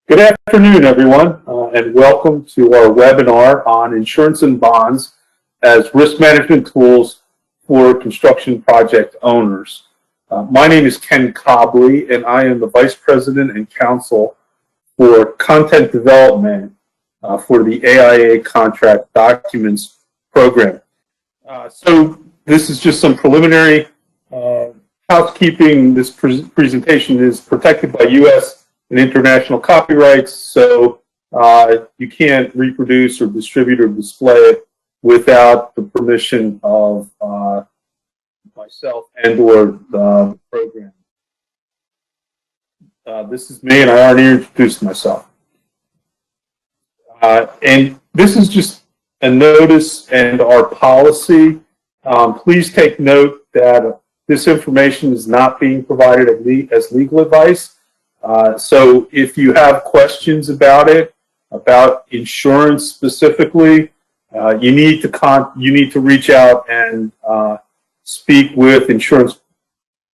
Good afternoon, everyone, and welcome to our webinar on insurance and bonds as risk management tools for construction project owners. My name is Ken Cobley, and I am the Vice President and Counsel for Content Development for the AIA Contract Documents Program. So this is just some preliminary housekeeping. This presentation is protected by U.S. and international copyrights, so you can't reproduce or distribute or display it without the permission of myself and or the program. This is me, and I already introduced myself. And this is just a notice and our policy. Please take note that this information is not being provided as legal advice. So if you have questions about it, about insurance specifically, you need to reach out and speak with insurance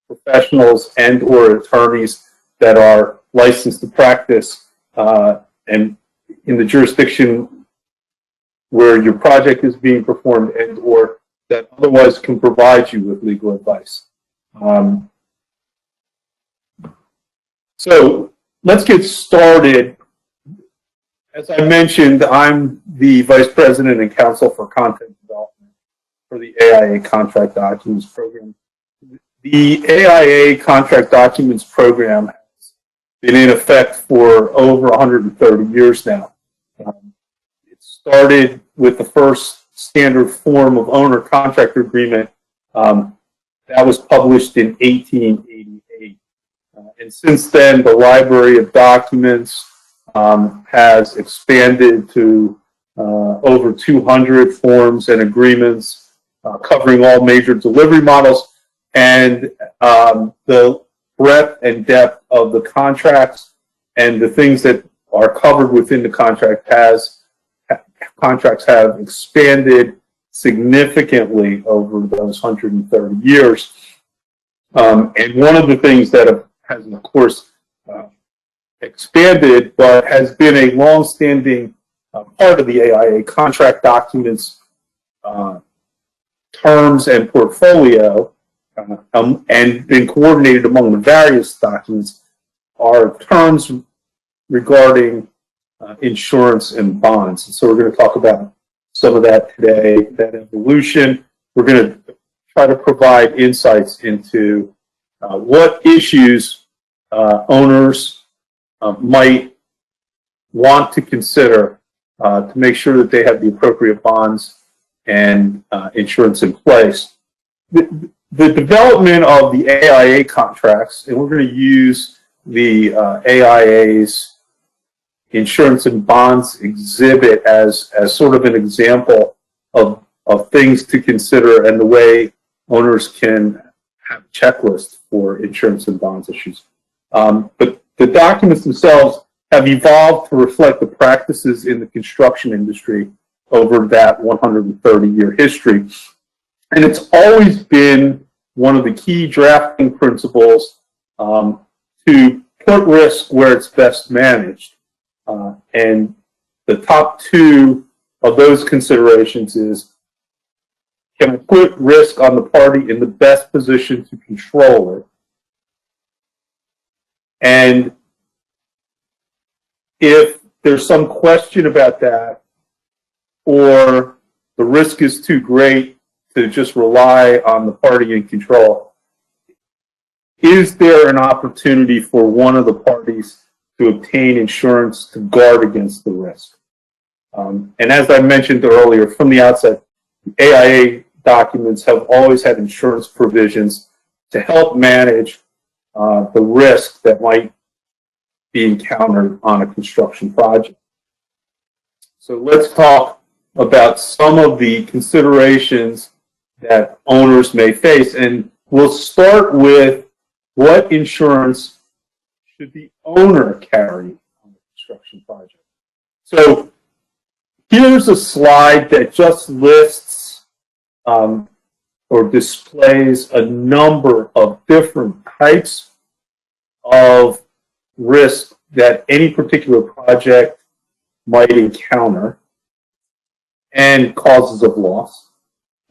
professionals and or attorneys that are licensed to practice and in the jurisdiction where your project is being performed and or that otherwise can provide you with legal advice. So let's get started. As I mentioned, I'm the Vice President and Counsel for Content Development for the AIA Contract Documents Program. The AIA Contract Documents Program has been in effect for over 130 years now. It started with the first standard form of owner-contractor agreement that was published in 1888. And since then, the library of documents has expanded to over 200 forms and agreements covering all major delivery models, and the breadth and depth of the contracts and the things that are covered within the contracts have expanded significantly over those 130 years. And one of the things that has, of course, expanded, but has been a long-standing part of the AIA contract documents terms and portfolio, and been coordinated among the various documents, are terms regarding insurance and bonds. And so we're going to talk about some of that today, that evolution. We're going to try to provide insights into what issues owners might want to consider to make sure that they have the appropriate bonds and insurance in place. The development of the AIA contracts, and we're going to use the AIA's insurance and bonds exhibit as sort of an example of things to consider and the way owners can have a checklist for insurance and bonds issues. But the documents themselves have evolved to reflect the practices in the construction industry over that 130-year history. And it's always been one of the key drafting principles to put risk where it's best managed. And the top two of those considerations is, can I put risk on the party in the best position to control it? And if there's some question about that, or the risk is too great to just rely on the party in control, is there an opportunity for one of the parties to obtain insurance to guard against the risk? And as I mentioned earlier, from the outset, AIA documents have always had insurance provisions to help manage the risk that might be encountered on a construction project. So let's talk about some of the considerations that owners may face, and we'll start with what insurance should the owner carry on a construction project. So here's a slide that just lists or displays a number of different types of risk that any particular project might encounter and causes of loss.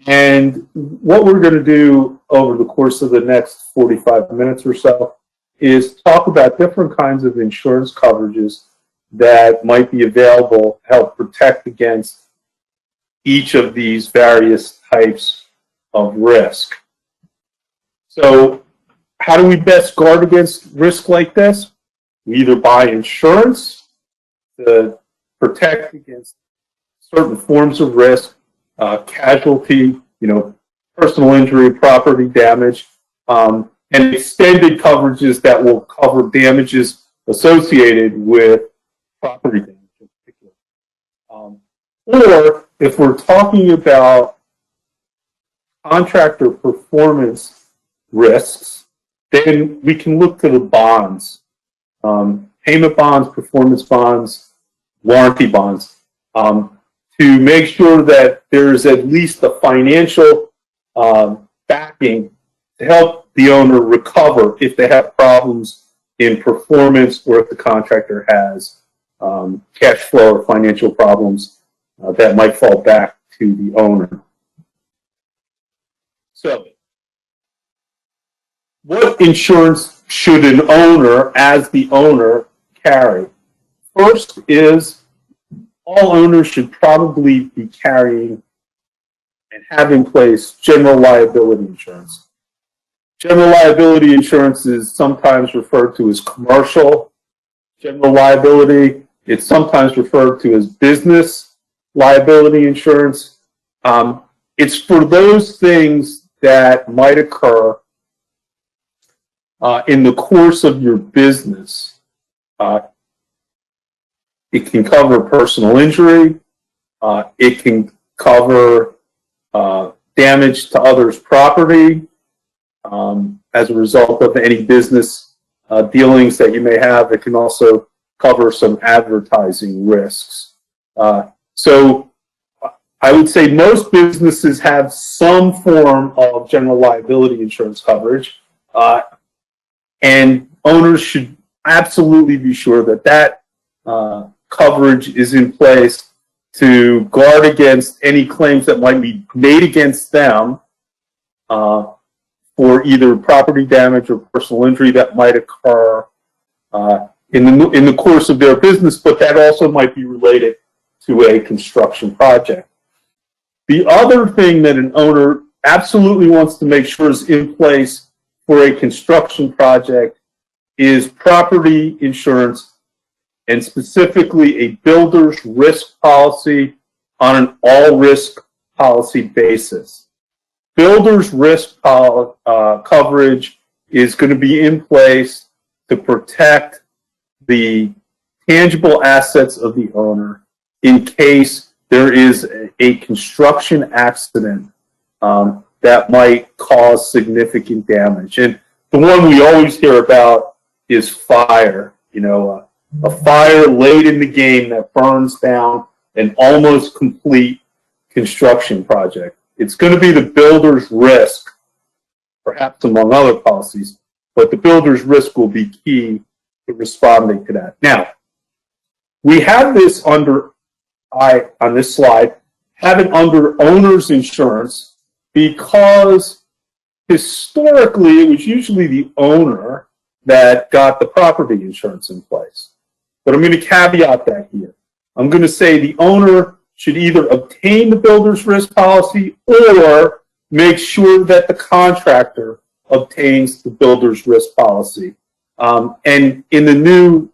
And what we're going to do over the course of the next 45 minutes or so is talk about different kinds of insurance coverages that might be available to help protect against each of these various types of risk. So how do we best guard against risk like this? We either buy insurance to protect against certain forms of risk, casualty, personal injury, property damage, and extended coverages that will cover damages associated with property damage in particular. Or if we're talking about contractor performance risks, then we can look to the bonds, payment bonds, performance bonds, warranty bonds, to make sure that there's at least a financial backing to help the owner recover if they have problems in performance or if the contractor has cash flow or financial problems that might fall back to the owner. So, what insurance should an owner, as the owner, carry? First is all owners should probably be carrying and have in place general liability insurance. General liability insurance is sometimes referred to as commercial general liability. It's sometimes referred to as business liability insurance. It's for those things that might occur in the course of your business. It can cover personal injury. It can cover damage to others' property as a result of any business dealings that you may have. It can also cover some advertising risks. So I would say most businesses have some form of general liability insurance coverage, and owners should absolutely be sure that that coverage is in place to guard against any claims that might be made against them for either property damage or personal injury that might occur in the course of their business, but that also might be related to a construction project. The other thing that an owner absolutely wants to make sure is in place for a construction project is property insurance, and specifically a builder's risk policy on an all-risk policy basis. Builder's risk coverage is going to be in place to protect the tangible assets of the owner in case there is a construction accident that might cause significant damage. And the one we always hear about is fire. A fire late in the game that burns down an almost complete construction project. It's going to be the builder's risk, perhaps among other policies, but the builder's risk will be key to responding to that. Now, we have this under, on this slide, have it under owner's insurance because historically it was usually the owner that got the property insurance in place. But I'm going to caveat that here. I'm going to say the owner should either obtain the builder's risk policy or make sure that the contractor obtains the builder's risk policy. And in the new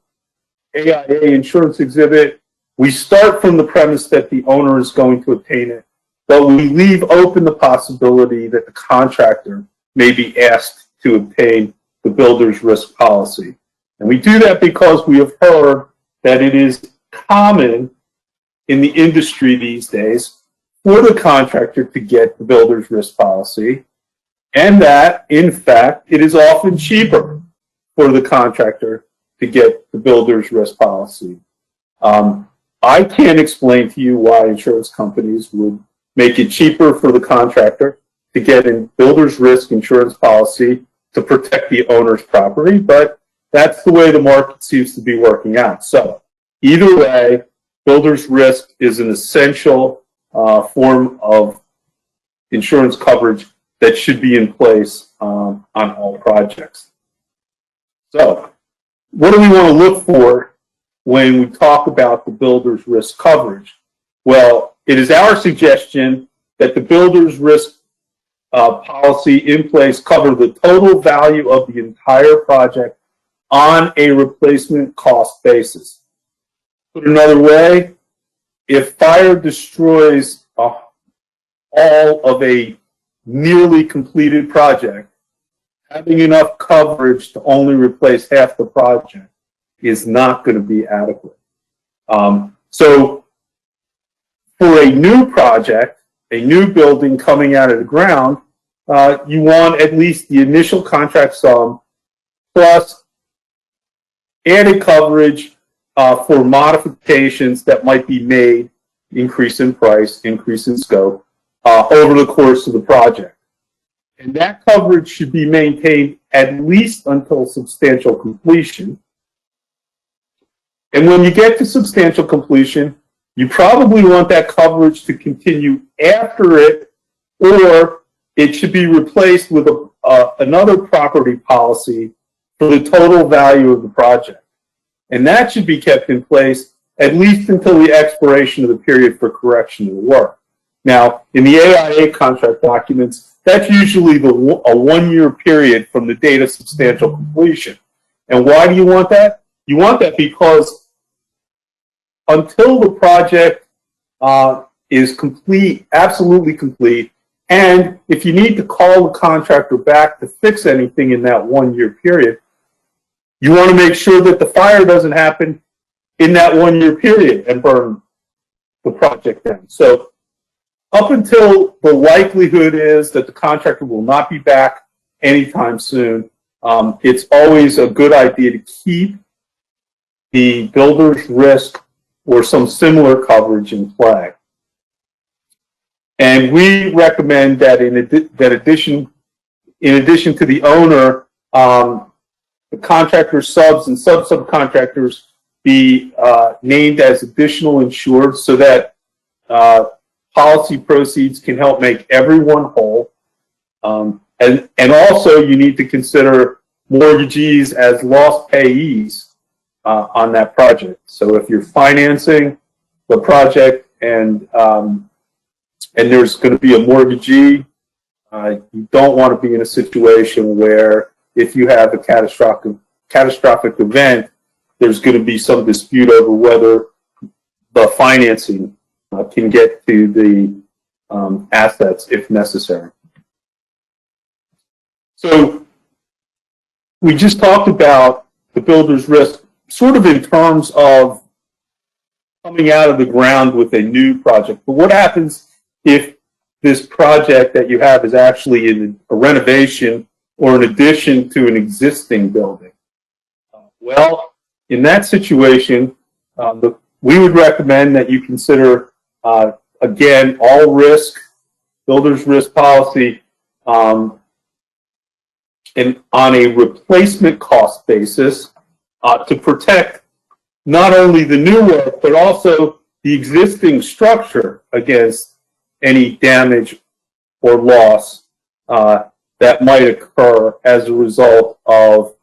AIA insurance exhibit, we start from the premise that the owner is going to obtain it, but we leave open the possibility that the contractor may be asked to obtain the builder's risk policy. And we do that because we have heard that it is common in the industry these days for the contractor to get the builder's risk policy, and that, in fact, it is often cheaper for the contractor to get the builder's risk policy. I can't explain to you why insurance companies would make it cheaper for the contractor to get a builder's risk insurance policy to protect the owner's property, but that's the way the market seems to be working out. So either way, builder's risk is an essential form of insurance coverage that should be in place on all projects. So what do we want to look for when we talk about the builder's risk coverage? Well, it is our suggestion that the builder's risk policy in place cover the total value of the entire project on a replacement cost basis. Put another way, if fire destroys all of a nearly completed project, having enough coverage to only replace half the project is not going to be adequate. So for a new project, a new building coming out of the ground, you want at least the initial contract sum plus added coverage for modifications that might be made, increase in price, increase in scope, over the course of the project. And that coverage should be maintained at least until substantial completion. And when you get to substantial completion, you probably want that coverage to continue after it, or it should be replaced with another property policy for the total value of the project. And that should be kept in place at least until the expiration of the period for correction of the work. Now, in the AIA contract documents, that's usually a one-year period from the date of substantial completion. And why do you want that? You want that because until the project is complete, absolutely complete, and if you need to call the contractor back to fix anything in that one-year period, you want to make sure that the fire doesn't happen in that one-year period and burn the project down. So up until the likelihood is that the contractor will not be back anytime soon, it's always a good idea to keep the builder's risk or some similar coverage in play. And we recommend that in addition to the owner, the contractor subs and subcontractors be named as additional insured so that policy proceeds can help make everyone whole. And also you need to consider mortgagees as lost payees on that project. So if you're financing the project and there's going to be a mortgagee, you don't want to be in a situation where if you have a catastrophic event, there's going to be some dispute over whether the financing can get to the assets if necessary. So we just talked about the builder's risk sort of in terms of coming out of the ground with a new project. But what happens if this project that you have is actually in a renovation or an addition to an existing building? Well, in that situation, we would recommend that you consider, again, all risk, builder's risk policy, and on a replacement cost basis to protect not only the new work, but also the existing structure against any damage or loss that might occur as a result of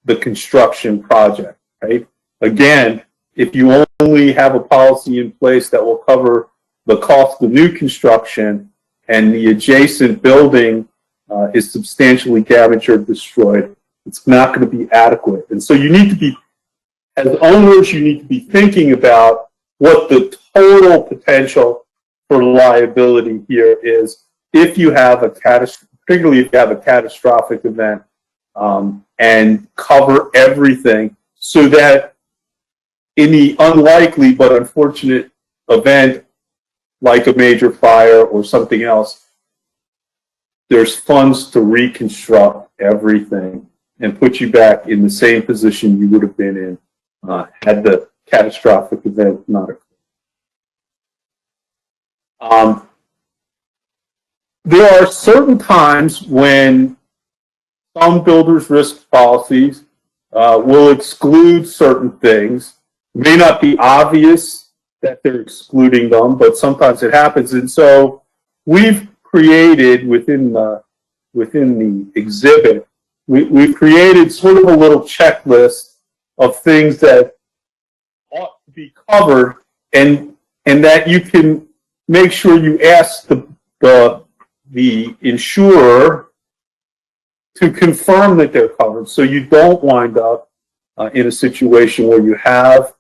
the construction project, right? Again, if you only have a policy in place that will cover the cost of new construction and the adjacent building is substantially damaged or destroyed, it's not going to be adequate. And so you need to be, as owners, you need to be thinking about what the total potential for liability here is if you have particularly if you have a catastrophic event, and cover everything so that in the unlikely but unfortunate event, like a major fire or something else, there's funds to reconstruct everything and put you back in the same position you would have been in had the catastrophic event not occurred. There are certain times when some builders' risk policies will exclude certain things. It may not be obvious that they're excluding them, but sometimes it happens. And so we've created within the exhibit, we've created sort of a little checklist of things that ought to be covered, and that you can make sure you ask the insurer to confirm that they're covered, so you don't wind up in a situation where you have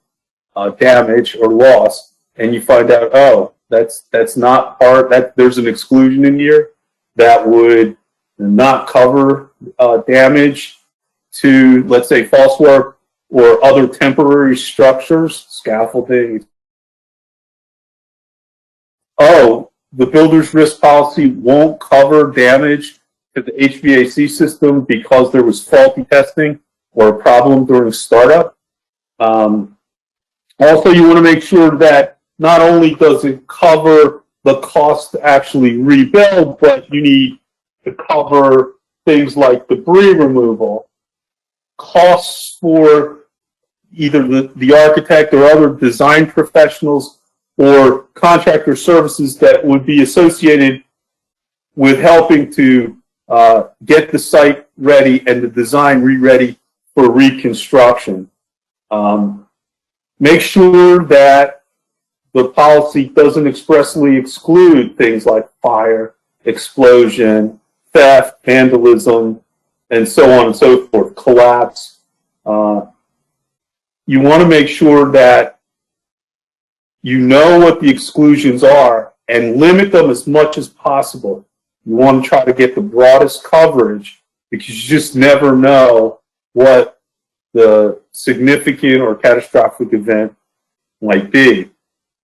damage or loss, and you find out, oh, that's not part, that there's an exclusion in here that would not cover damage to, let's say, false work or other temporary structures, scaffolding. Oh, the builder's risk policy won't cover damage to the HVAC system because there was faulty testing or a problem during startup. Also, you want to make sure that not only does it cover the cost to actually rebuild, but you need to cover things like debris removal, costs for either the architect or other design professionals or contractor services that would be associated with helping to get the site ready and the design re-ready for reconstruction. Make sure that the policy doesn't expressly exclude things like fire, explosion, theft, vandalism, and so on and so forth, collapse. You want to make sure that you know what the exclusions are and limit them as much as possible. You want to try to get the broadest coverage because you just never know what the significant or catastrophic event might be.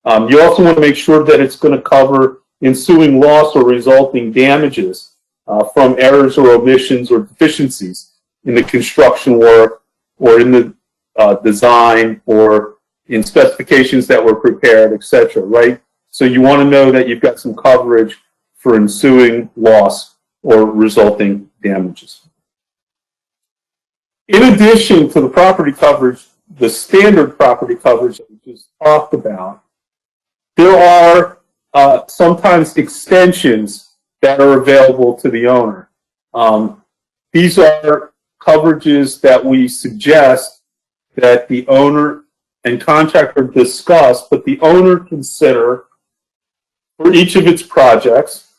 You also want to make sure that it's going to cover ensuing loss or resulting damages from errors or omissions or deficiencies in the construction work or in the design or in specifications that were prepared, etc., right? So you want to know that you've got some coverage for ensuing loss or resulting damages. In addition to the property coverage, the standard property coverage that we just talked about, there are sometimes extensions that are available to the owner. These are coverages that we suggest that the owner and contractor discuss, but the owner consider for each of its projects,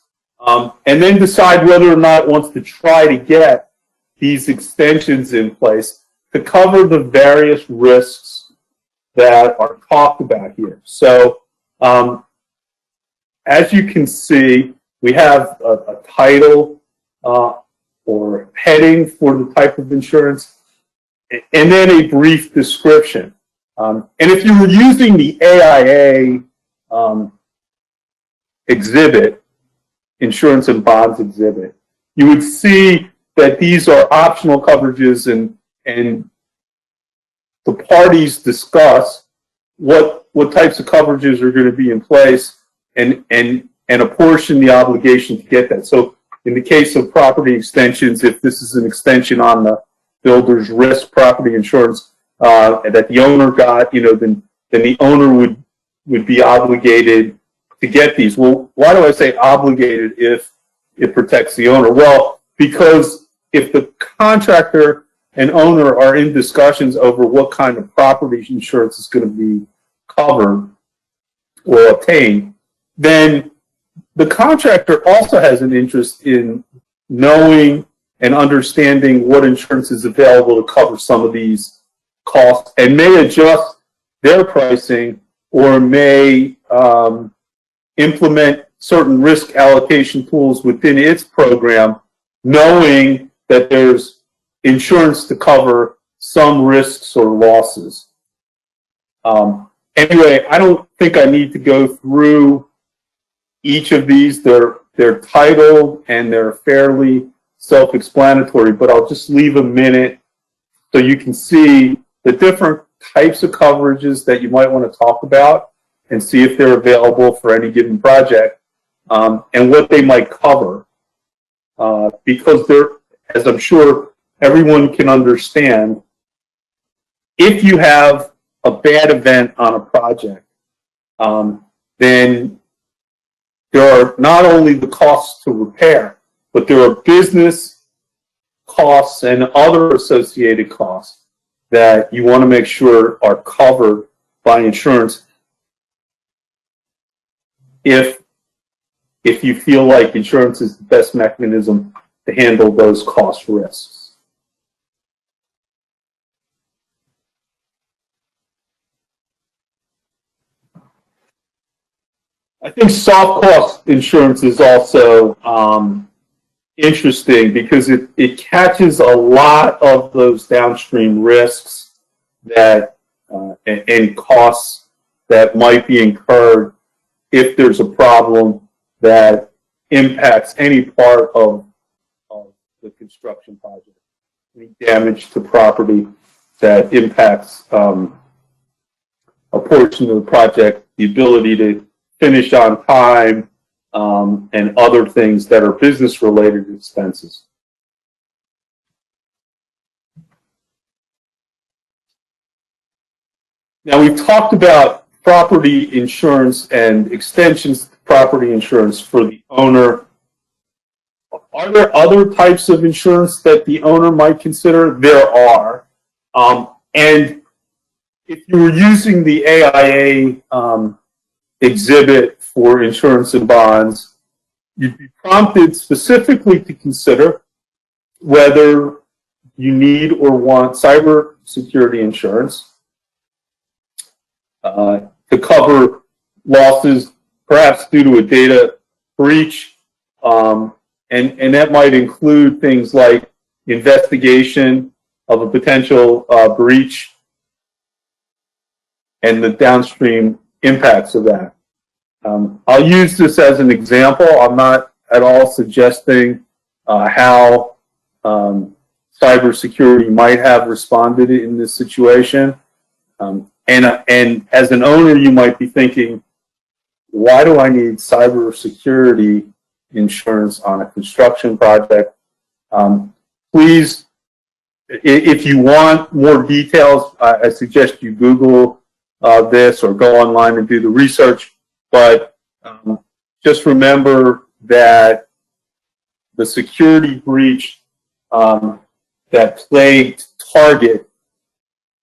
and then decide whether or not it wants to try to get these extensions in place to cover the various risks that are talked about here. So, as you can see, we have a title or heading for the type of insurance, and then a brief description. And if you were using the AIA exhibit, Insurance and Bonds exhibit, you would see that these are optional coverages, and the parties discuss what types of coverages are going to be in place and apportion the obligation to get that. So in the case of property extensions, if this is an extension on the builder's risk property insurance that the owner got, then the owner would be obligated to get these. Well, why do I say obligated if it protects the owner? Well, because if the contractor and owner are in discussions over what kind of property insurance is going to be covered or obtained, then the contractor also has an interest in knowing and understanding what insurance is available to cover some of these costs, and may adjust their pricing or may implement certain risk allocation tools within its program, knowing that there's insurance to cover some risks or losses. Anyway, I don't think I need to go through each of these. They're titled and they're fairly self-explanatory, but I'll just leave a minute so you can see the different types of coverages that you might want to talk about and see if they're available for any given project, and what they might cover. Because they're, as I'm sure everyone can understand, if you have a bad event on a project, then there are not only the costs to repair, but there are business costs and other associated costs that you want to make sure are covered by insurance if you feel like insurance is the best mechanism to handle those cost risks. I think soft cost insurance is also interesting because it catches a lot of those downstream risks that and costs that might be incurred if there's a problem that impacts any part of the construction project, any damage to property that impacts a portion of the project, the ability to finish on time, and other things that are business-related expenses. Now, we've talked about property insurance and extensions to property insurance for the owner. Are there other types of insurance that the owner might consider? There are. And if you were using the AIA exhibit for insurance and bonds, you'd be prompted specifically to consider whether you need or want cyber security insurance to cover losses perhaps due to a data breach, and that might include things like investigation of a potential breach and the downstream impacts of that. I'll use this as an example. I'm not at all suggesting how cybersecurity might have responded in this situation. And as an owner, you might be thinking, why do I need cybersecurity insurance on a construction project? Please, if you want more details, I suggest you Google this or go online and do the research. But just remember that the security breach that plagued Target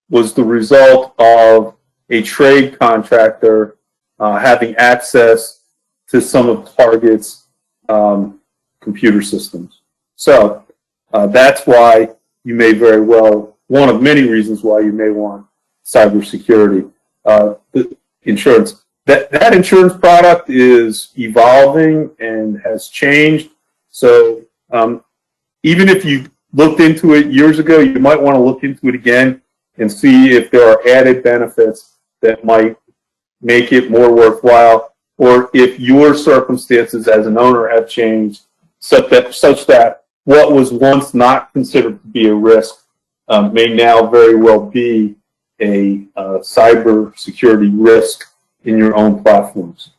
was the result of a trade contractor having access to some of Target's computer systems. So that's why you may very well, one of many reasons why you may want cybersecurity insurance. That insurance product is evolving and has changed. So even if you looked into it years ago, you might want to look into it again and see if there are added benefits that might make it more worthwhile, or if your circumstances as an owner have changed such that what was once not considered to be a risk may now very well be a cyber security risk in your own platforms.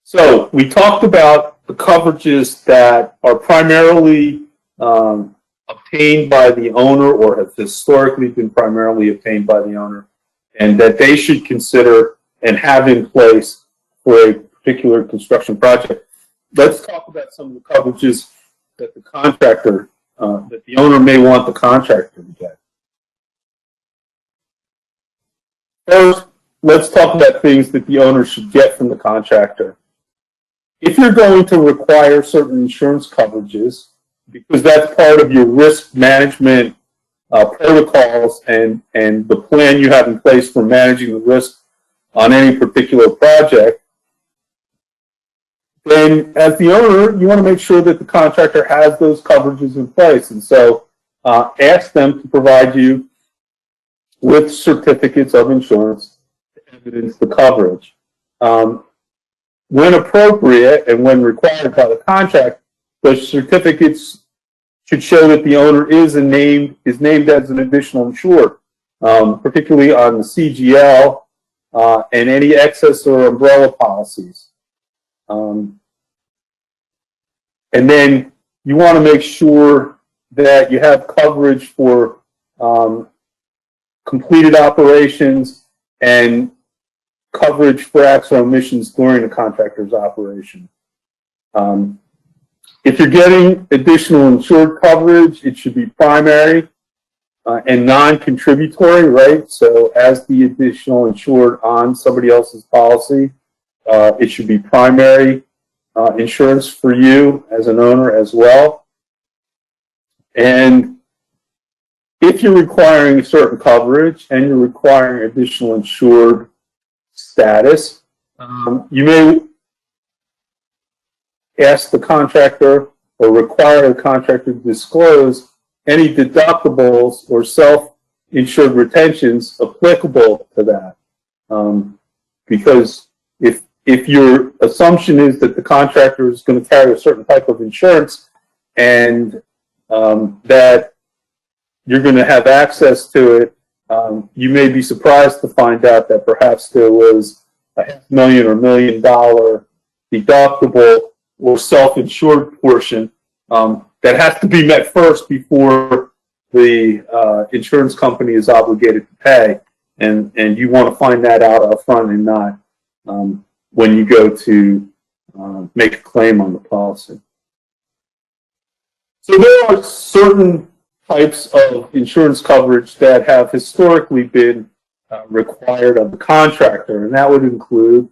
So we talked about the coverages that are primarily obtained by the owner or have historically been primarily obtained by the owner, and that they should consider and have in place for a particular construction project. Let's talk about some of the coverages that the contractor, that the owner may want the contractor to get. First, let's talk about things that the owner should get from the contractor. If you're going to require certain insurance coverages, because that's part of your risk management protocols and the plan you have in place for managing the risk on any particular project, then as the owner, you want to make sure that the contractor has those coverages in place. And so ask them to provide you with certificates of insurance to evidence the coverage. When appropriate and when required by the contract, those certificates should show that the owner is named as an additional insured, particularly on the CGL and any excess or umbrella policies. And then you want to make sure that you have coverage for completed operations, and coverage for acts or omissions during the contractor's operation. If you're getting additional insured coverage, it should be primary and non-contributory, right? So as the additional insured on somebody else's policy, it should be primary insurance for you as an owner as well. And if you're requiring a certain coverage and you're requiring additional insured status, you may ask the contractor or require the contractor to disclose any deductibles or self-insured retentions applicable to that. Because if your assumption is that the contractor is going to carry a certain type of insurance and that you're going to have access to it, you may be surprised to find out that perhaps there was a $500,000 or $1 million deductible or self-insured portion that has to be met first before the insurance company is obligated to pay. And you want to find that out up front and not when you go to make a claim on the policy. So there are certain types of insurance coverage that have historically been required of the contractor, and that would include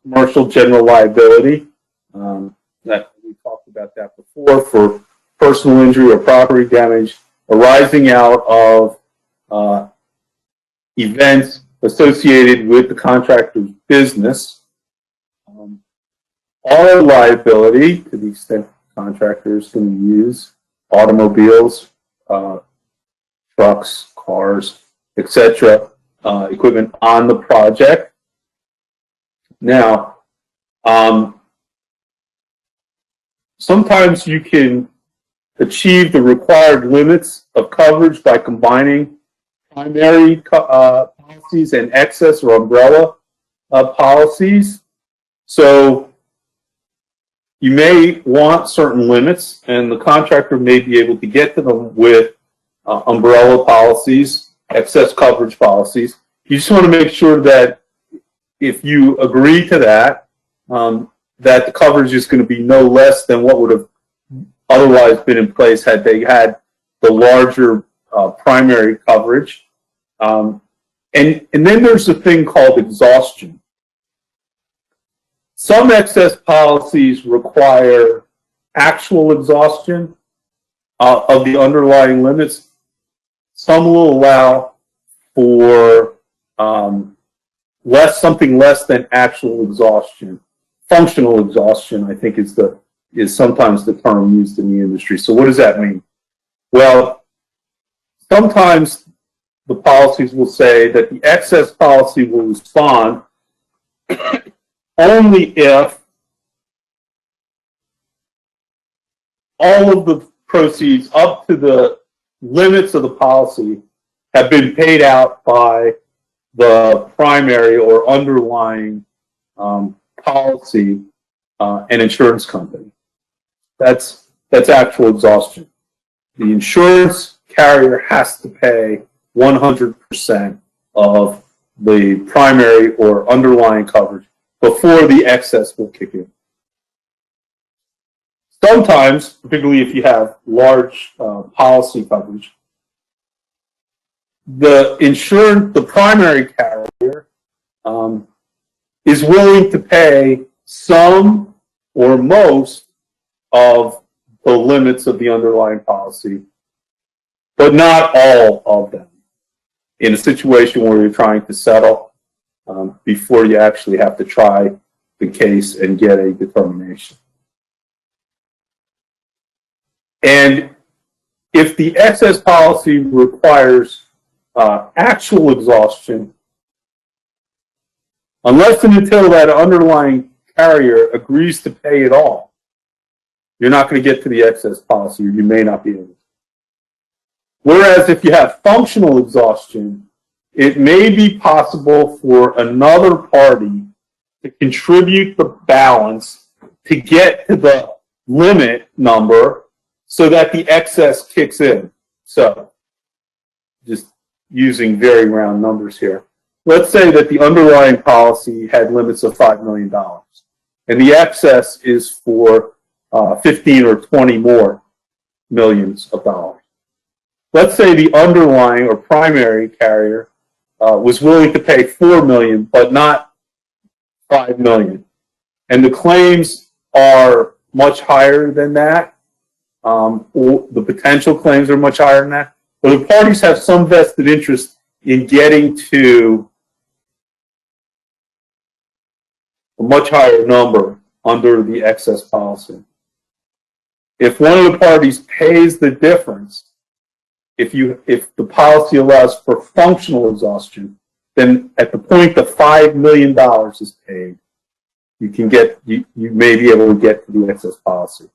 commercial general liability. That we talked about that before, for personal injury or property damage arising out of events associated with the contractor's business. Auto liability, to the extent the contractor is going to use automobiles, trucks, cars, etc., equipment on the project. Now, sometimes you can achieve the required limits of coverage by combining primary policies and excess or umbrella policies. So you may want certain limits, and the contractor may be able to get to them with umbrella policies, excess coverage policies. You just want to make sure that if you agree to that, that the coverage is going to be no less than what would have otherwise been in place had they had the larger primary coverage. And then there's a thing called exhaustion. Some excess policies require actual exhaustion of the underlying limits. Some will allow for something less than actual exhaustion. Functional exhaustion, I think, is sometimes the term used in the industry. So what does that mean? Well, sometimes the policies will say that the excess policy will respond only if all of the proceeds up to the limits of the policy have been paid out by the primary or underlying policy and insurance company. That's actual exhaustion. The insurance carrier has to pay 100% of the primary or underlying coverage before the excess will kick in. Sometimes, particularly if you have large policy coverage, the primary carrier is willing to pay some or most of the limits of the underlying policy, but not all of them, in a situation where you're trying to settle before you actually have to try the case and get a determination. And if the excess policy requires actual exhaustion, unless and until that underlying carrier agrees to pay it all, you're not going to get to the excess policy, or you may not be able to. Whereas if you have functional exhaustion, it may be possible for another party to contribute the balance to get to the limit number so that the excess kicks in. So just using very round numbers here. Let's say that the underlying policy had limits of $5 million, and the excess is for 15 or 20 more millions of dollars. Let's say the underlying or primary carrier was willing to pay $4 million, but not $5 million, and the claims are much higher than that. Or the potential claims are much higher than that. But the parties have some vested interest in getting to a much higher number under the excess policy. If one of the parties pays the difference, if the policy allows for functional exhaustion, then at the point the $5 million is paid, you may be able to get to the excess policy.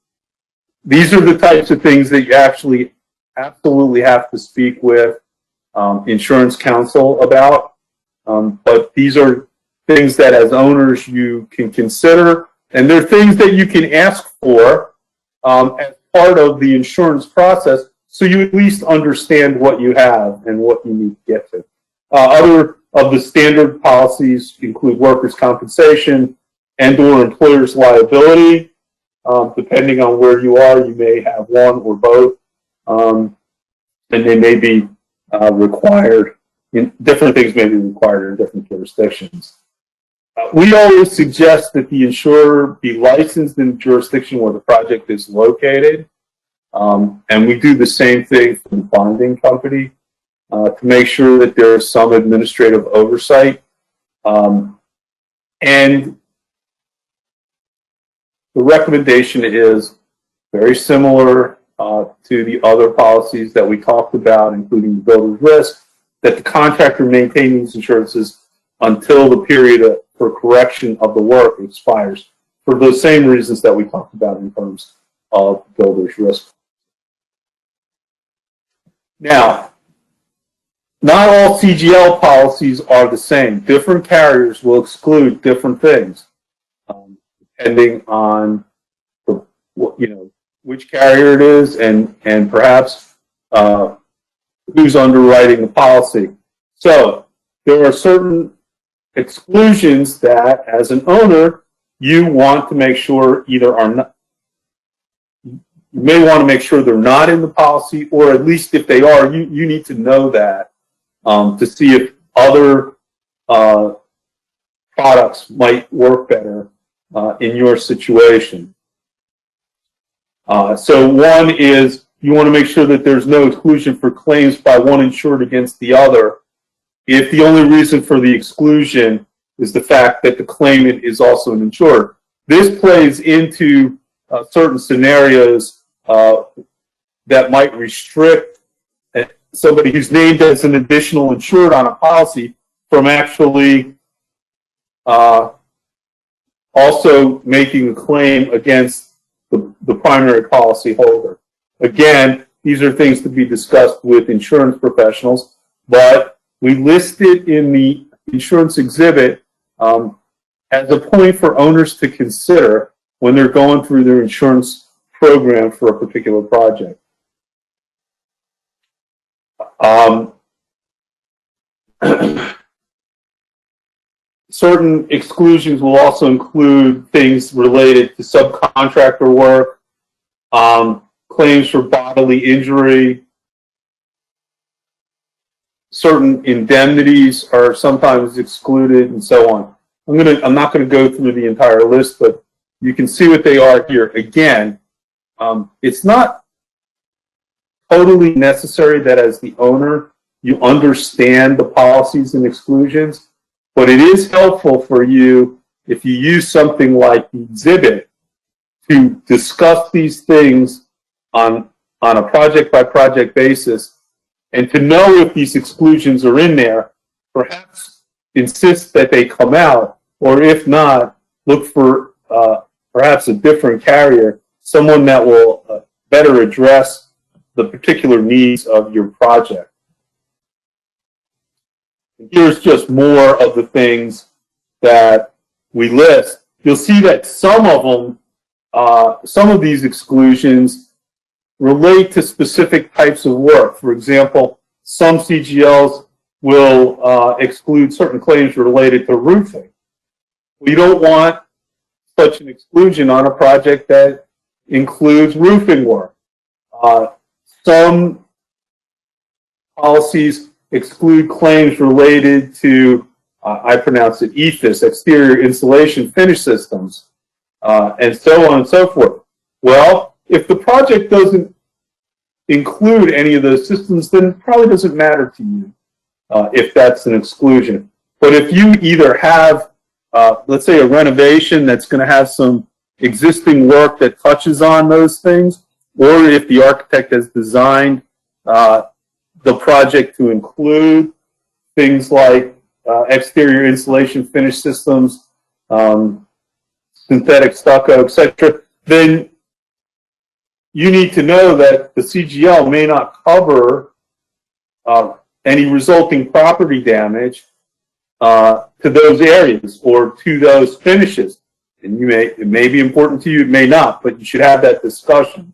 These are the types of things that you actually absolutely have to speak with insurance counsel about. But these are things that as owners you can consider, and they're things that you can ask for as part of the insurance process, so you at least understand what you have and what you need to get to. Other of the standard policies include workers' compensation and/or employer's liability. Depending on where you are, you may have one or both, and they may be required. Different things may be required in different jurisdictions. We always suggest that the insurer be licensed in the jurisdiction where the project is located, and we do the same thing for the bonding company to make sure that there is some administrative oversight. And the recommendation is very similar to the other policies that we talked about, including the builder's risk, that the contractor maintain these insurances until the period for correction of the work expires, for the same reasons that we talked about in terms of builder's risk. Now, not all CGL policies are the same. Different carriers will exclude different things, depending on which carrier it is and perhaps who's underwriting the policy. So there are certain exclusions that, as an owner, you want to make sure either are not. You may want to make sure they're not in the policy, or at least if they are, you need to know that to see if other products might work better in your situation. So one is you want to make sure that there's no exclusion for claims by one insured against the other if the only reason for the exclusion is the fact that the claimant is also an insured. This plays into certain scenarios that might restrict somebody who's named as an additional insured on a policy from actually also making a claim against the primary policy holder. Again, these are things to be discussed with insurance professionals, but we list it in the insurance exhibit as a point for owners to consider when they're going through their insurance program for a particular project. Certain exclusions will also include things related to subcontractor work, claims for bodily injury. Certain indemnities are sometimes excluded, and so on. I'm not going to go through the entire list, but you can see what they are here. Again, it's not totally necessary that as the owner you understand the policies and exclusions, but it is helpful for you if you use something like the exhibit to discuss these things on a project-by-project basis, and to know if these exclusions are in there, perhaps insist that they come out, or if not, look for perhaps a different carrier, someone that will better address the particular needs of your project. And here's just more of the things that we list. You'll see that some of them, some of these exclusions relate to specific types of work. For example, some CGLs will exclude certain claims related to roofing. We don't want such an exclusion on a project that includes roofing work. Some policies exclude claims related to, I pronounce it EIFS, exterior insulation finish systems, and so on and so forth. Well, if the project doesn't include any of those systems, then it probably doesn't matter to you if that's an exclusion. But if you either have, let's say, a renovation that's going to have some existing work that touches on those things, or if the architect has designed the project to include things like exterior insulation finish systems, synthetic stucco, etc., then you need to know that the CGL may not cover any resulting property damage to those areas or to those finishes. And it may be important to you, it may not, but you should have that discussion.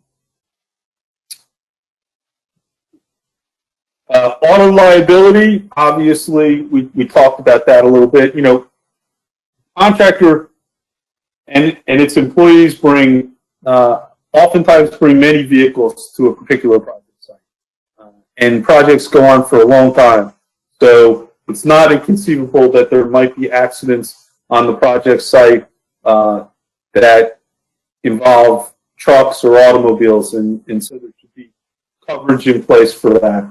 Auto liability, obviously, we talked about that a little bit. You know, contractor and its employees oftentimes bring many vehicles to a particular project site. And projects go on for a long time. So it's not inconceivable that there might be accidents on the project site that involve trucks or automobiles, and so there should be coverage in place for that.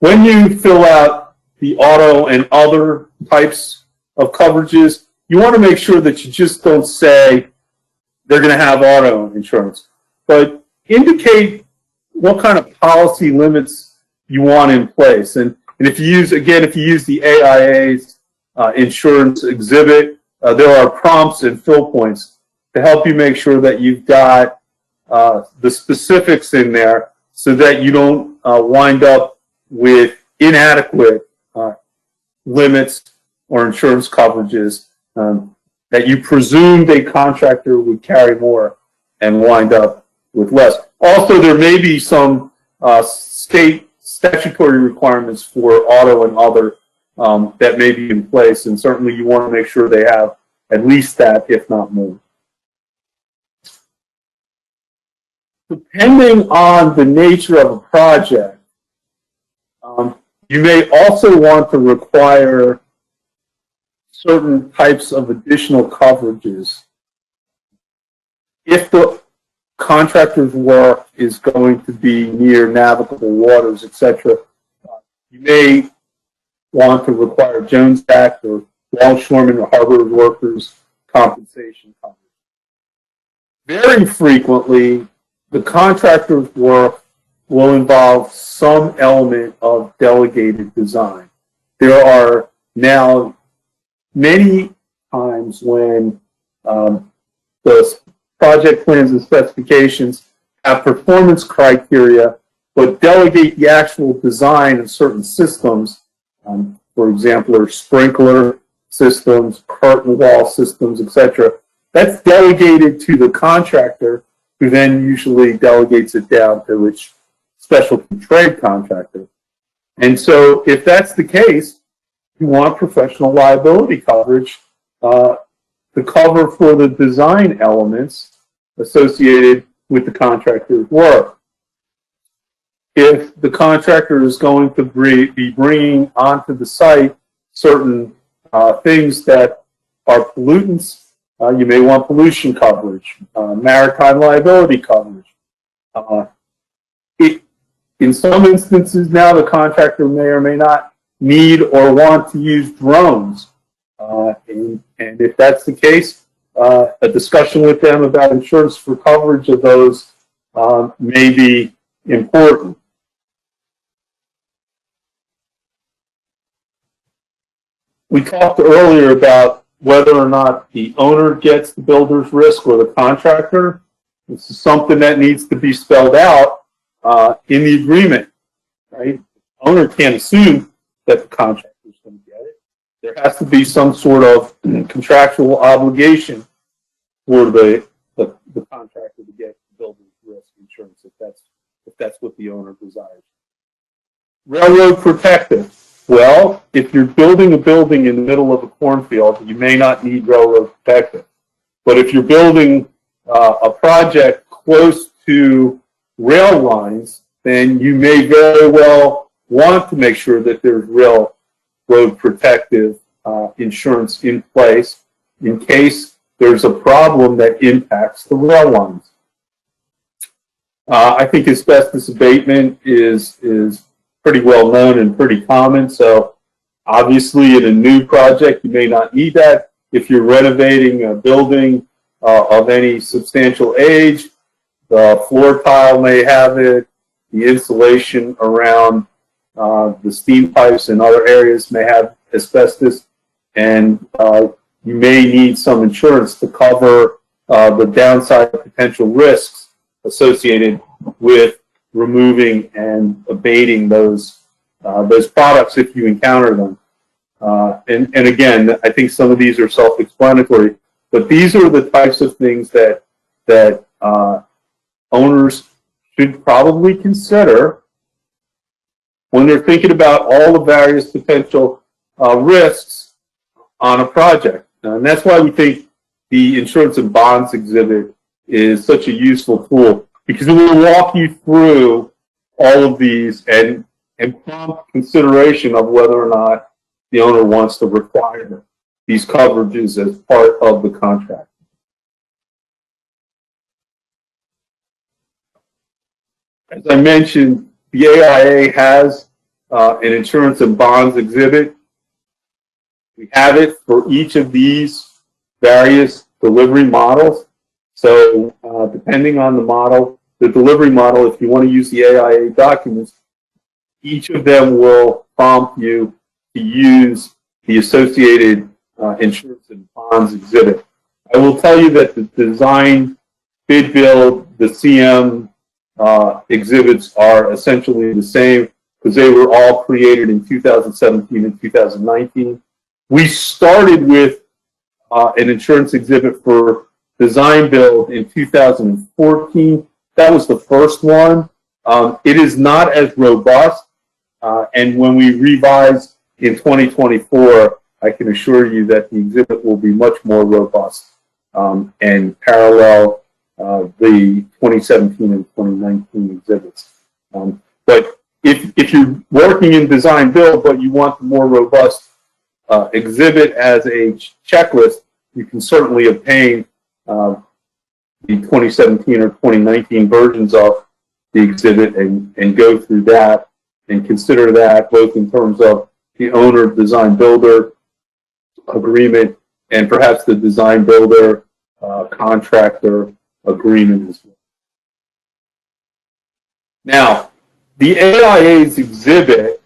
When you fill out the auto and other types of coverages, you want to make sure that you just don't say they're going to have auto insurance, but indicate what kind of policy limits you want in place. And if you use, again, if you use the AIA's insurance exhibit, there are prompts and fill points to help you make sure that you've got the specifics in there so that you don't wind up with inadequate limits or insurance coverages that you presumed a contractor would carry more and wind up with less. Also, there may be some state statutory requirements for auto and other that may be in place, and certainly you want to make sure they have at least that, if not more. Depending on the nature of a project, you may also want to require certain types of additional coverages. If the contractor's work is going to be near navigable waters, etc., you may want to require Jones Act or longshoremen or harbor workers compensation coverage. Very frequently, the contractor's work will involve some element of delegated design. There are now many times when the project plans and specifications have performance criteria, but delegate the actual design of certain systems, for example, or sprinkler systems, curtain wall systems, etc. That's delegated to the contractor, who then usually delegates it down to its specialty trade contractor. And so if that's the case, you want professional liability coverage to cover for the design elements associated with the contractor's work. If the contractor is going to be bringing onto the site certain things that are pollutants, you may want pollution coverage, maritime liability coverage. In some instances now, the contractor may or may not need or want to use drones. And if that's the case, a discussion with them about insurance for coverage of those may be important. We talked earlier about whether or not the owner gets the builder's risk or the contractor. This is something that needs to be spelled out in the agreement, right? The owner can't assume that the contractor is going to get it. There has to be some sort of contractual obligation for the contractor to get the builder's risk insurance if that's what the owner desires. Railroad protective. Well, if you're building a building in the middle of a cornfield, you may not need railroad protection. But if you're building a project close to rail lines, then you may very well want to make sure that there's railroad protective insurance in place in case there's a problem that impacts the rail lines. I think asbestos abatement is pretty well known and pretty common. So obviously in a new project, you may not need that. If you're renovating a building of any substantial age, the floor tile may have it, the insulation around the steam pipes and other areas may have asbestos, and you may need some insurance to cover the downside potential risks associated with removing and abating those products if you encounter them. And again, I think some of these are self-explanatory, but these are the types of things that owners should probably consider when they're thinking about all the various potential risks on a project. And that's why we think the insurance and bonds exhibit is such a useful tool, because it will walk you through all of these and prompt consideration of whether or not the owner wants to require these coverages as part of the contract. As I mentioned, the AIA has an insurance and bonds exhibit. We have it for each of these various delivery models. So depending on the model, the delivery model, if you want to use the AIA documents, each of them will prompt you to use the associated insurance and bonds exhibit. I will tell you that the design, bid build, the CM exhibits are essentially the same because they were all created in 2017 and 2019. We started with an insurance exhibit for design build in 2014. That was the first one. It is not as robust, and when we revise in 2024, I can assure you that the exhibit will be much more robust and parallel the 2017 and 2019 exhibits. But if you're working in design build, but you want the more robust exhibit as a checklist, you can certainly obtain the 2017 or 2019 versions of the exhibit and go through that and consider that both in terms of the owner design builder agreement and perhaps the design builder contractor agreement as well. Now, the AIA's exhibit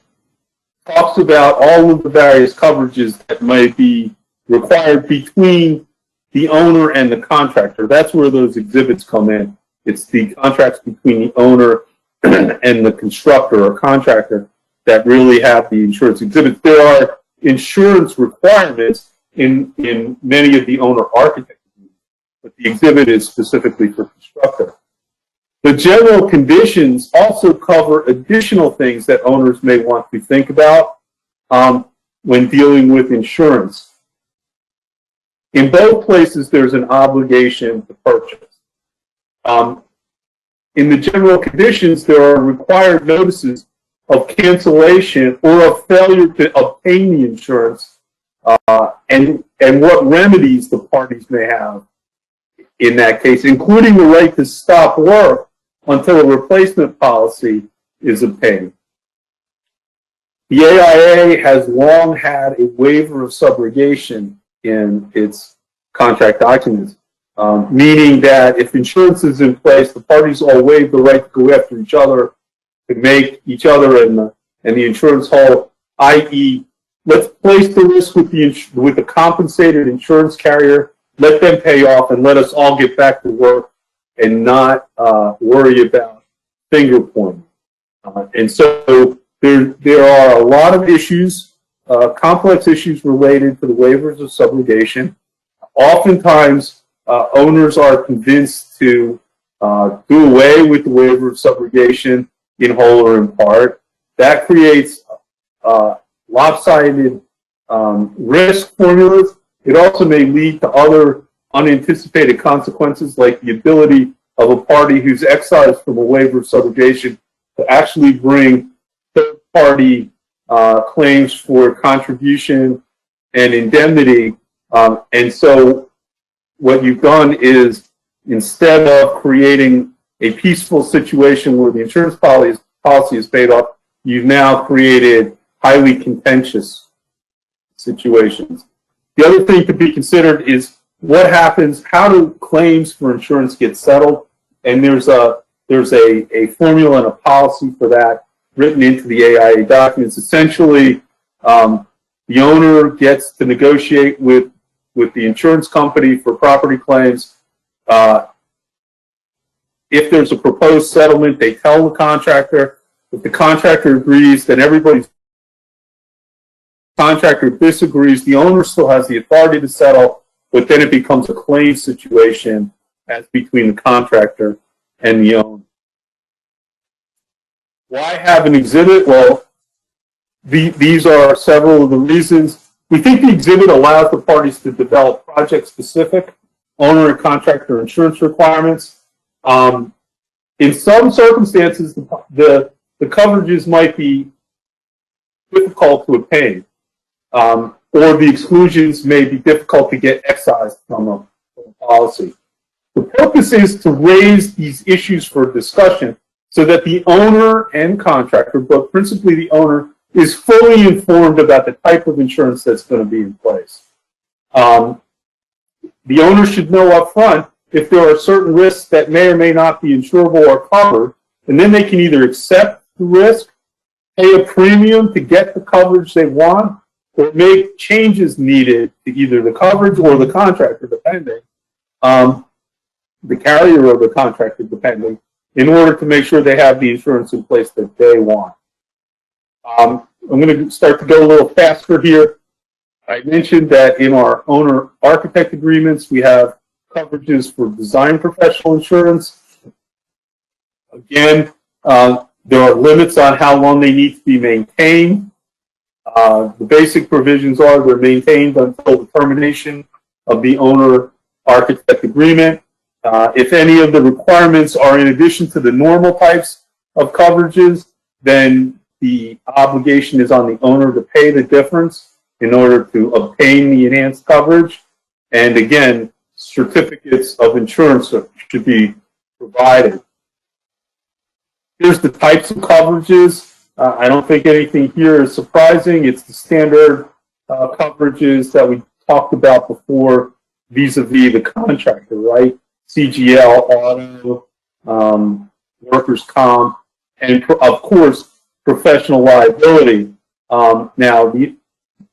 talks about all of the various coverages that might be required between the owner and the contractor. That's where those exhibits come in. It's the contracts between the owner and the constructor or contractor that really have the insurance exhibits. There are insurance requirements in many of the owner architect agreements, but the exhibit is specifically for constructor. The general conditions also cover additional things that owners may want to think about when dealing with insurance. In both places, there's an obligation to purchase. In the general conditions, there are required notices of cancellation or of failure to obtain the insurance and what remedies the parties may have in that case, including the right to stop work until a replacement policy is obtained. The AIA has long had a waiver of subrogation in its contract documents, meaning that if insurance is in place, the parties all waive the right to go after each other, to make each other and the insurance whole, i.e., let's place the risk with the compensated insurance carrier, let them pay off, and let us all get back to work and not worry about finger pointing. And so there are a lot of issues, complex issues related to the waivers of subrogation. Oftentimes, owners are convinced to do away with the waiver of subrogation in whole or in part. That creates lopsided risk formulas. It also may lead to other unanticipated consequences, like the ability of a party who's excised from a waiver of subrogation to actually bring third-party claims for contribution and indemnity. And so what you've done is, instead of creating a peaceful situation where the insurance policy is paid off, you've now created highly contentious situations. The other thing to be considered is what happens, how do claims for insurance get settled? And there's a formula and a policy for that written into the AIA documents. Essentially, the owner gets to negotiate with the insurance company for property claims. If there's a proposed settlement, they tell the contractor. If the contractor agrees, then everybody's contractor disagrees. The owner still has the authority to settle, but then it becomes a claim situation as between the contractor and the owner. Why have an exhibit? Well, these are several of the reasons. We think the exhibit allows the parties to develop project-specific owner and contractor insurance requirements. In some circumstances, the coverages might be difficult to obtain, or the exclusions may be difficult to get excised from a policy. The purpose is to raise these issues for discussion so that the owner and contractor, but principally the owner, is fully informed about the type of insurance that's going to be in place. The owner should know up front if there are certain risks that may or may not be insurable or covered, and then they can either accept the risk, pay a premium to get the coverage they want, or make changes needed to either the coverage or the contractor, depending, the carrier or the contractor, depending, in order to make sure they have the insurance in place that they want. I'm going to start to go a little faster here. I mentioned that in our owner-architect agreements, we have coverages for design professional insurance. Again, there are limits on how long they need to be maintained. The basic provisions are they're maintained until the termination of the owner-architect agreement. If any of the requirements are in addition to the normal types of coverages, then the obligation is on the owner to pay the difference in order to obtain the enhanced coverage. And again, certificates of insurance should be provided. Here's the types of coverages. I don't think anything here is surprising. It's the standard coverages that we talked about before vis-a-vis the contractor, right? CGL, auto, workers' comp, and of course, professional liability. Now,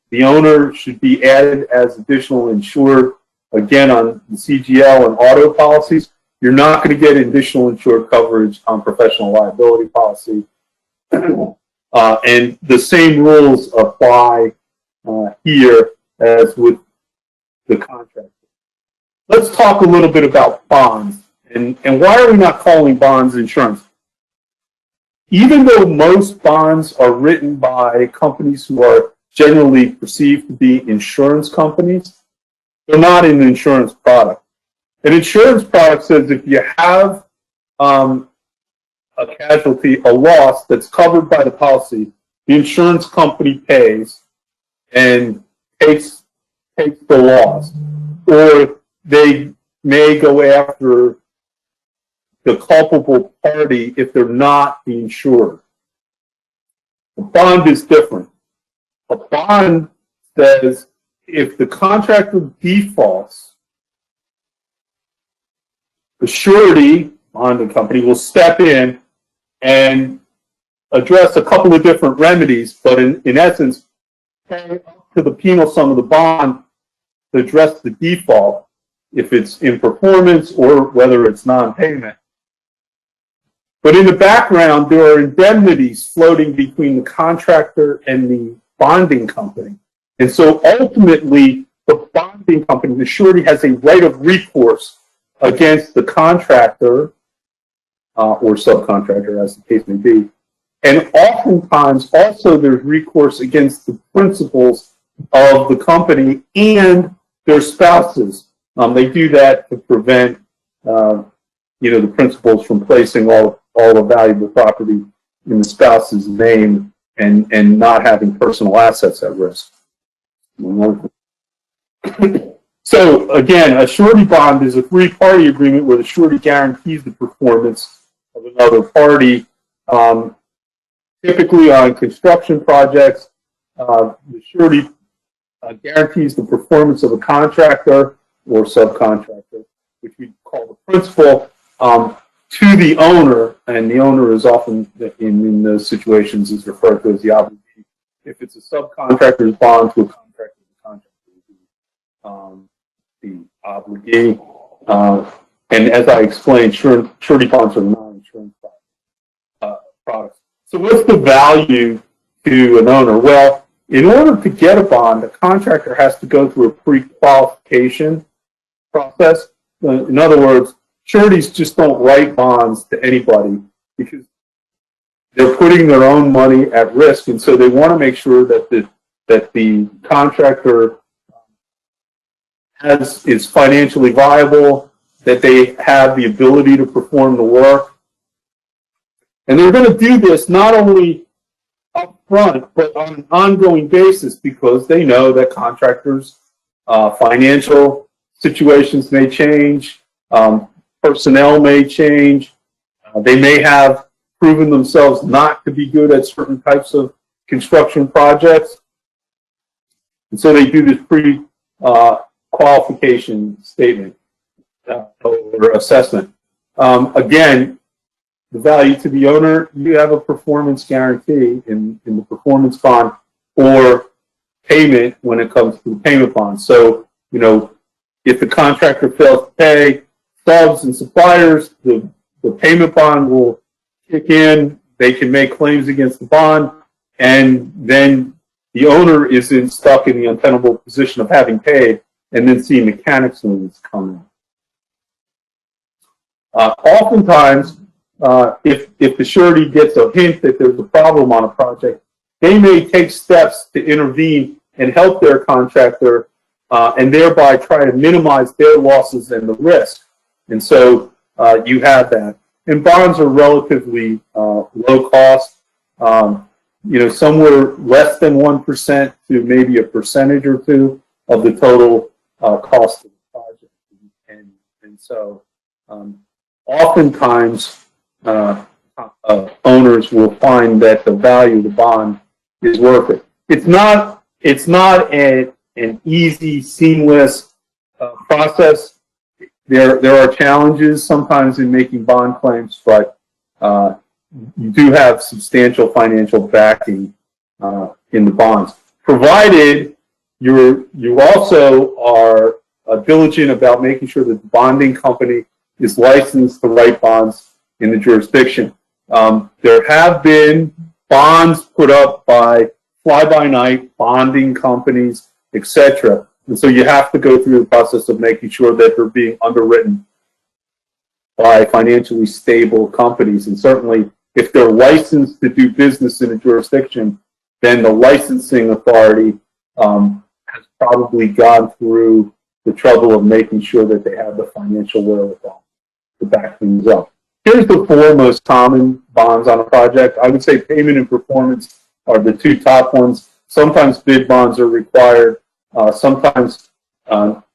the owner should be added as additional insured, again, on the CGL and auto policies. You're not going to get additional insured coverage on professional liability policy. And the same rules apply here as with the contract. Let's talk a little bit about bonds. And why are we not calling bonds insurance? Even though most bonds are written by companies who are generally perceived to be insurance companies, they're not an insurance product. An insurance product says if you have a casualty, a loss that's covered by the policy, the insurance company pays and takes the loss. Or they may go after the culpable party if they're not the insured. A bond is different. A bond says if the contractor defaults, the surety bonding company will step in and address a couple of different remedies, but in essence, pay up to the penal sum of the bond to address the default, if it's in performance or whether it's non-payment. But in the background, there are indemnities floating between the contractor and the bonding company. And so ultimately, the bonding company, the surety, has a right of recourse against the contractor or subcontractor, as the case may be, And oftentimes, also, there's recourse against the principals of the company and their spouses. They do that to prevent, the principals from placing all the valuable property in the spouse's name and not having personal assets at risk. So again, a surety bond is a three-party agreement where the surety guarantees the performance of another party. Typically on construction projects, the surety guarantees the performance of a contractor or subcontractor, which we call the principal, to the owner, and the owner is often, in those situations, is referred to as the obligee. If it's a subcontractor's bond to a contractor, the contractor is the obligee. And as I explained, surety bonds are non-insurance products. So what's the value to an owner? Well, in order to get a bond, a contractor has to go through a pre-qualification process. In other words, sureties just don't write bonds to anybody because they're putting their own money at risk, and so they want to make sure that the contractor is financially viable, that they have the ability to perform the work. And they're going to do this not only up front, but on an ongoing basis because they know that contractors' financial situations may change, personnel may change, they may have proven themselves not to be good at certain types of construction projects. And so they do this pre-qualification statement or assessment. Again, the value to the owner, you have a performance guarantee in the performance bond or payment when it comes to the payment bond. So, if the contractor fails to pay subs and suppliers, the payment bond will kick in. They can make claims against the bond, and then the owner isn't stuck in the untenable position of having paid and then seeing mechanics liens come in. Oftentimes, if the surety gets a hint that there's a problem on a project, they may take steps to intervene and help their contractor and thereby try to minimize their losses and the risk. And so you have that. And bonds are relatively low cost, somewhere less than 1% to maybe a percentage or two of the total cost of the project. And so oftentimes, owners will find that the value of the bond is worth it. It's not an easy, seamless process. There are challenges sometimes in making bond claims, but you do have substantial financial backing in the bonds, provided you also are diligent about making sure that the bonding company is licensed to write bonds in the jurisdiction. There have been bonds put up by fly-by-night bonding companies, etc. And so you have to go through the process of making sure that they're being underwritten by financially stable companies. And certainly, if they're licensed to do business in a jurisdiction, then the licensing authority has probably gone through the trouble of making sure that they have the financial wherewithal to back things up. Here's the four most common bonds on a project. I would say payment and performance are the two top ones. Sometimes bid bonds are required. Sometimes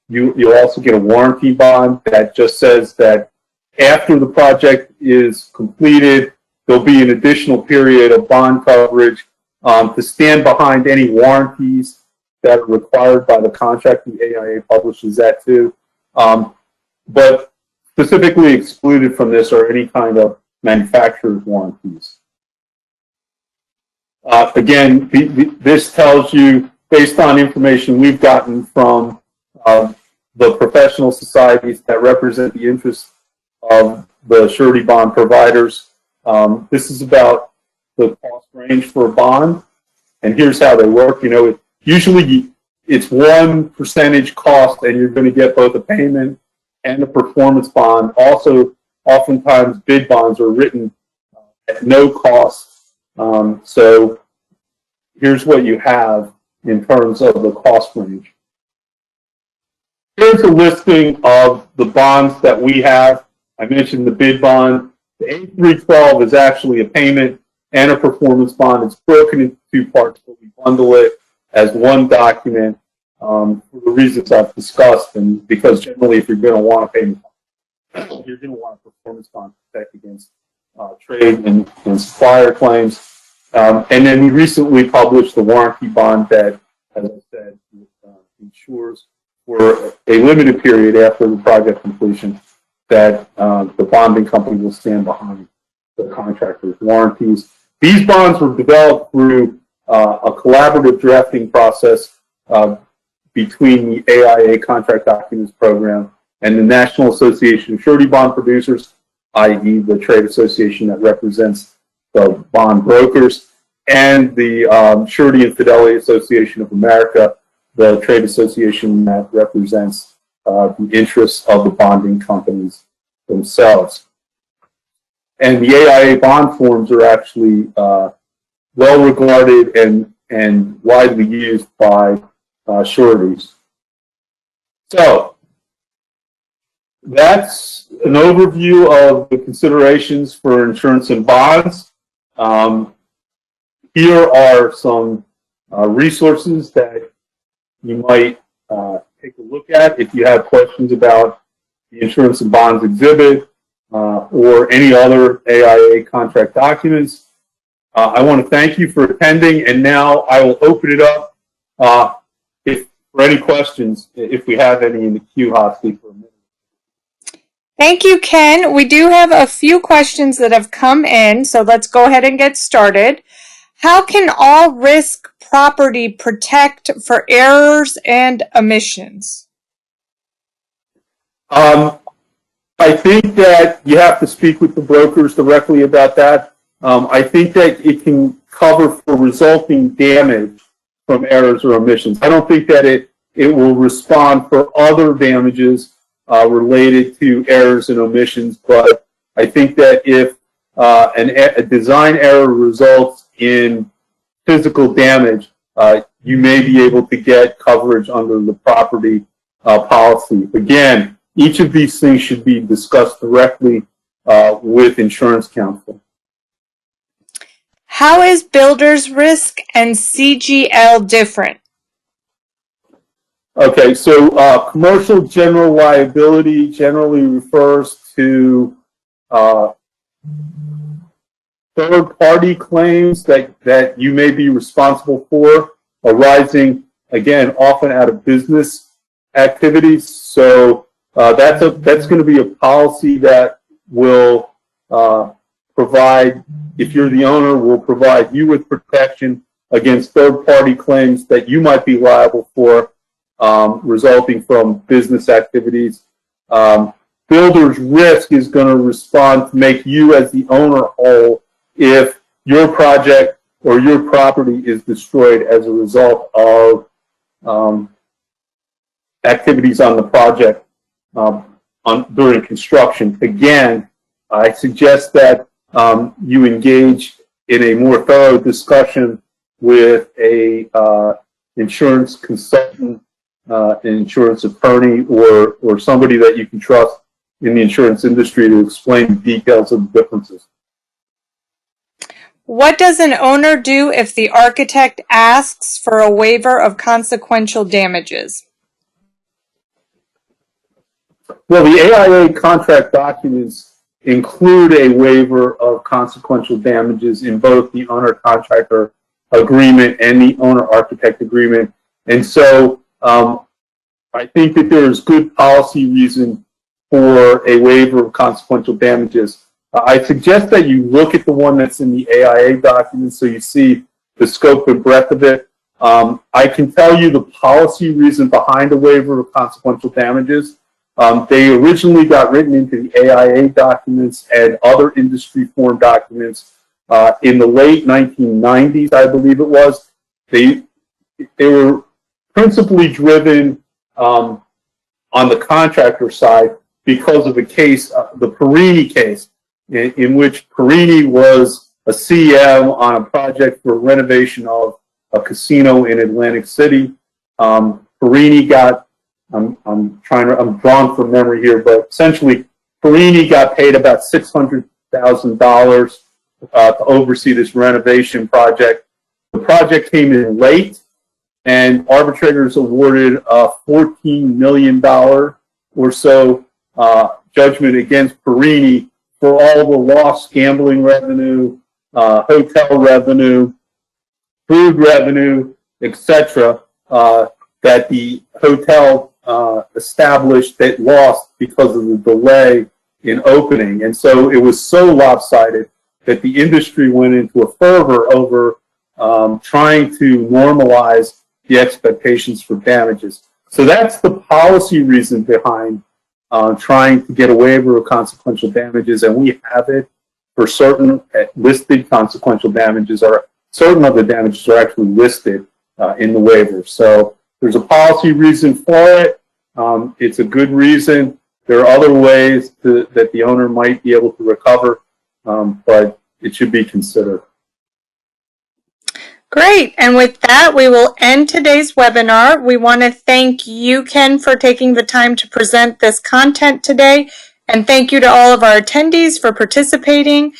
you'll also get a warranty bond that just says that after the project is completed, there'll be an additional period of bond coverage to stand behind any warranties that are required by the contract. The AIA publishes that too. But specifically excluded from this are any kind of manufacturer's warranties. Again, this tells you, based on information we've gotten from the professional societies that represent the interests of the surety bond providers, this is about the cost range for a bond, and here's how they work. Usually it's 1% cost, and you're going to get both a payment and a performance bond. Also, oftentimes bid bonds are written at no cost So here's what you have in terms of the cost range. Here's a listing of the bonds that we have. I mentioned the bid bond. The A312 is actually a payment and a performance bond. It's broken into two parts, but we bundle it as one document for the reasons I've discussed, and because generally if you're going to want a payment bond, you're going to want a performance bond to protect against trade and supplier claims. And then we recently published the warranty bond that, as I said, ensures for a limited period after the project completion that the bonding company will stand behind the contractor's warranties. These bonds were developed through a collaborative drafting process between the AIA Contract Documents Program and the National Association of Surety Bond Producers, i.e. the trade association that represents the bond brokers, and the Surety and Fidelity Association of America, the trade association that represents the interests of the bonding companies themselves. And the AIA Bond Forms are actually well regarded and widely used by sureties. So that's an overview of the considerations for insurance and bonds. Here are some resources that you might take a look at if you have questions about the insurance and bonds exhibit or any other AIA contract documents. I want to thank you for attending, and now I will open it up for any questions, if we have any in the queue, Hosty, for a minute. Thank you, Ken. We do have a few questions that have come in, so let's go ahead and get started. How can all risk property protect for errors and omissions? I think that you have to speak with the brokers directly about that. I think that it can cover for resulting damage from errors or omissions. I don't think that it will respond for other damages related to errors and omissions, but I think that if a design error results in physical damage, you may be able to get coverage under the property policy. Again, each of these things should be discussed directly with insurance counsel. How is builder's risk and CGL different? Okay, so commercial general liability generally refers to third-party claims that you may be responsible for, arising, again, often out of business activities. So that's going to be a policy that will provide, if you're the owner, will provide you with protection against third-party claims that you might be liable for resulting from business activities. Builder's risk is going to respond to make you as the owner whole if your project or your property is destroyed as a result of activities on the project during construction. Again, I suggest that you engage in a more thorough discussion with a insurance consultant, an insurance attorney, or somebody that you can trust in the insurance industry to explain the details of the differences. What does an owner do if the architect asks for a waiver of consequential damages? Well, the AIA contract documents include a waiver of consequential damages in both the owner-contractor agreement and the owner-architect agreement. And so I think that there is good policy reason for a waiver of consequential damages. I suggest that you look at the one that's in the AIA document so you see the scope and breadth of it. I can tell you the policy reason behind a waiver of consequential damages. They originally got written into the AIA documents and other industry form documents in the late 1990s, I believe it was. They were principally driven on the contractor side because of a case, the Perini case, in which Perini was a CM on a project for renovation of a casino in Atlantic City. Perini got, I'm drawn from memory here, but essentially Perini got paid about $600,000 to oversee this renovation project. The project came in late, and arbitrators awarded a $14 million or so judgment against Perini for all the lost gambling revenue, hotel revenue, food revenue, etc., that the hotel established that lost because of the delay in opening. And so it was so lopsided that the industry went into a fervor over trying to normalize the expectations for damages. So that's the policy reason behind trying to get a waiver of consequential damages, and we have it for certain listed consequential damages, or certain of the damages are actually listed in the waiver. So there's a policy reason for it. It's a good reason. There are other ways that the owner might be able to recover, but it should be considered. Great. And with that, we will end today's webinar. We want to thank you, Ken, for taking the time to present this content today. And thank you to all of our attendees for participating.